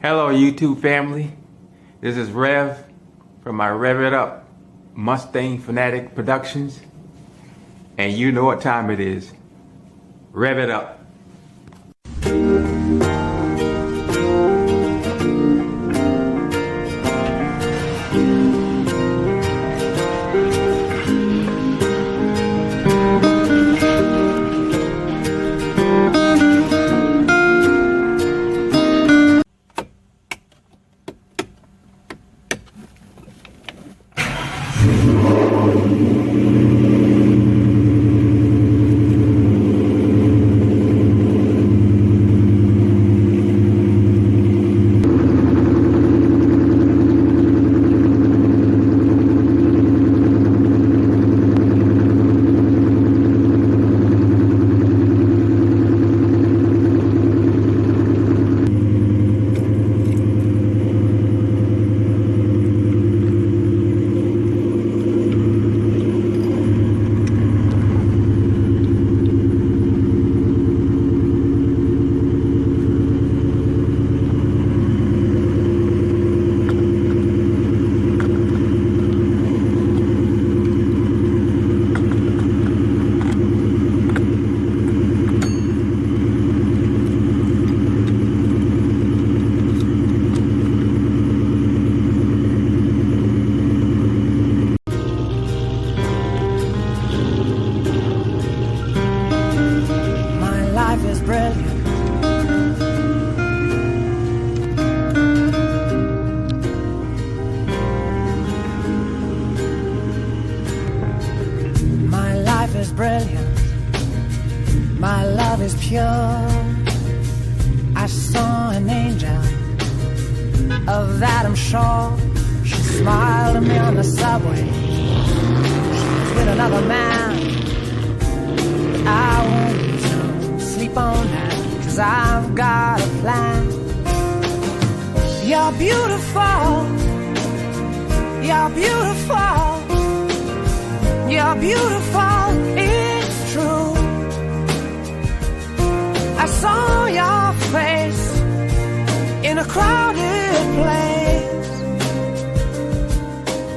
Hello YouTube family, this is Rev from my Rev It Up Mustang Fanatic Productions, and you know what time it is. Rev it up. Brilliant. My love is pure. I saw an angel, of that I'm sure. She smiled at me on the subway. She was with another man. But I won't sleep on that, 'cause I've got a plan. You're beautiful. You're beautiful. You're beautiful, it's true. I saw your face in a crowded place,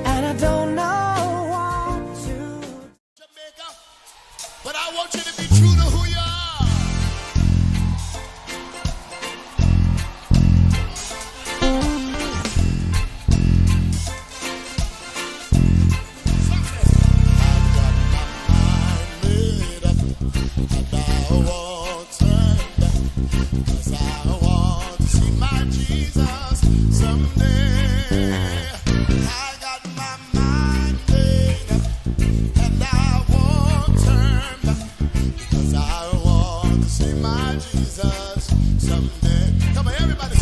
and I don't know what to. Jamaica, but I want you to be true to who you are. Everybody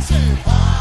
say, born.